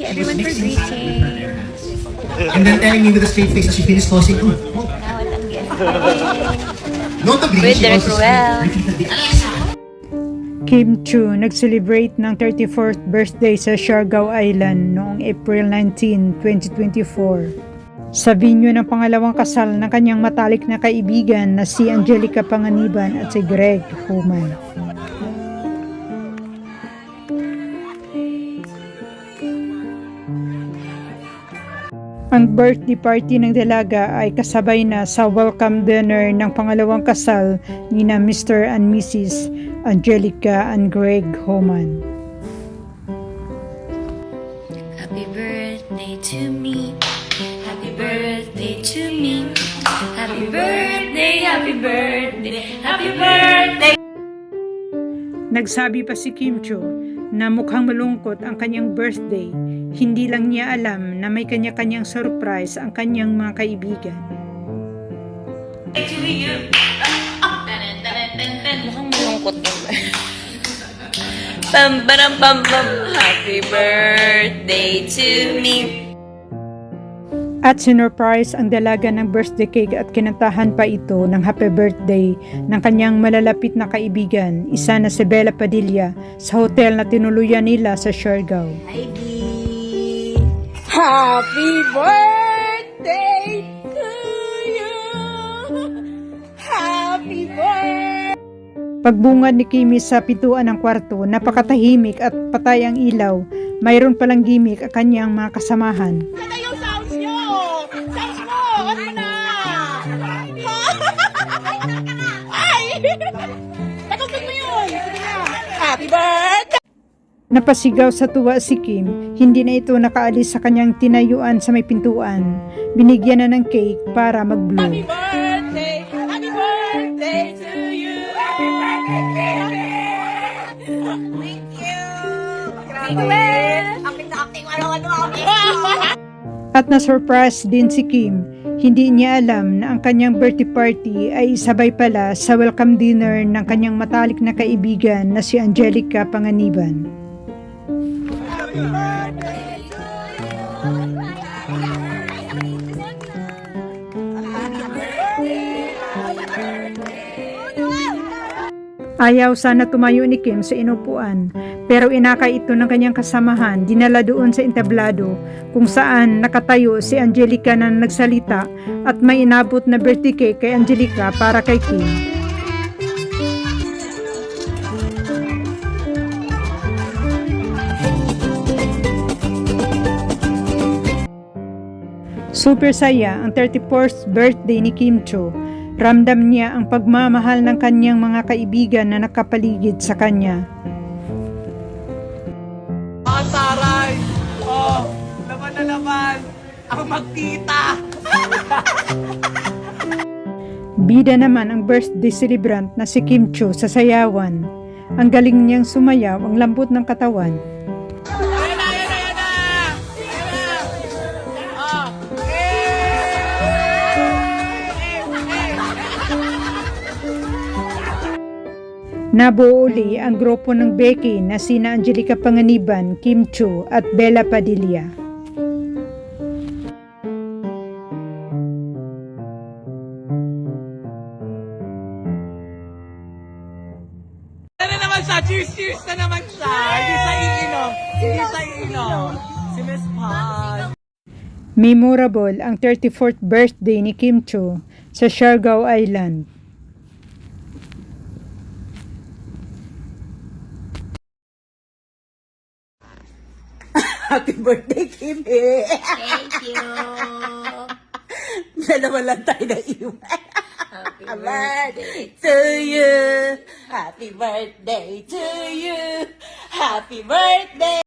everyone for greeting. And then telling me with a straight face as she finished tossing. Now I'm guessing. Notably, With she Derek also Ruel. repeatedly, Alexa! Kim Chiu nag-celebrate ng 34th birthday sa Siargao Island noong April 19, 2024. Sa venue ng pangalawang kasal ng kanyang matalik na kaibigan na si Angelica Panganiban at si Greg Human. Ang birthday party ng dalaga ay kasabay na sa welcome dinner ng pangalawang kasal ni na Mr. and Mrs. Angelica and Greg Homan. Happy birthday to me. Happy birthday to me. Happy birthday, happy birthday, happy birthday. Nagsabi pa si Kim Chiu na mukhang malungkot ang kanyang birthday. Hindi lang niya alam na may kanya-kanyang surprise ang kanyang mga kaibigan. Mukhang malungkot din ba? Pam, pam, pam, pam. Happy birthday to me. At sinurprise ang dalaga ng birthday cake at kinantahan pa ito ng happy birthday ng kanyang malalapit na kaibigan, isa na si Bella Padilla, sa hotel na tinuluyan nila sa Siargao. Happy birthday to you. Happy birthday. Pagbungad ni Kimi sa pintuan ng kwarto, napakatahimik at patay ang ilaw. Mayroon palang gimmick ang kanyang mga kasamahan. Ano yung sounds nyo? Sounds mo! Ano mo na? Ay! Natugtog mo yun! Sige na! Happy birthday! Napasigaw sa tuwa si Kim, hindi na ito nakaalis sa kanyang tinayuan sa may pintuan. Binigyan na ng cake para mag-blow. Happy birthday! Happy birthday to you! Happy birthday, Kimmy! Thank you! Grabe! Acting ano-ano ako! At na-surprise din si Kim. Hindi niya alam na ang kanyang birthday party ay sabay pala sa welcome dinner ng kanyang matalik na kaibigan na si Angelica Panganiban. Happy birthday to you! Ayaw sana tumayo ni Kim sa inupuan, pero inakay ito ng kanyang kasamahan, dinala doon sa entablado kung saan nakatayo si Angelica na nagsalita at may inabot na birthday cake kay Angelica para kay Kim. Super saya ang 34th birthday ni Kim Chiu. Ramdam niya ang pagmamahal ng kanyang mga kaibigan na nakapaligid sa kanya. Taray! Oh, laman na naman! Ang magtita! Bida naman ang birthday celebrant na si Kim Chiu sa sayawan. Ang galing niyang sumayaw, ang lambot ng katawan. Ayan na! Ayan na! Ayan na! Oh! Nabuo uli ang grupo ng Becky na sina Angelica Panganiban, Kim Chiu at Bella Padilla. Ano naman siya? Cheers! Cheers na naman siya! Hindi sa iinom! Hindi sa iinom! Si Miss Pat! Memorable ang 34th birthday ni Kim Chiu sa Siargao Island. Happy birthday, Kimmy! Thank you. Dalawa lang tayo na iwan. Happy birthday to you! Happy birthday to you! Happy birthday!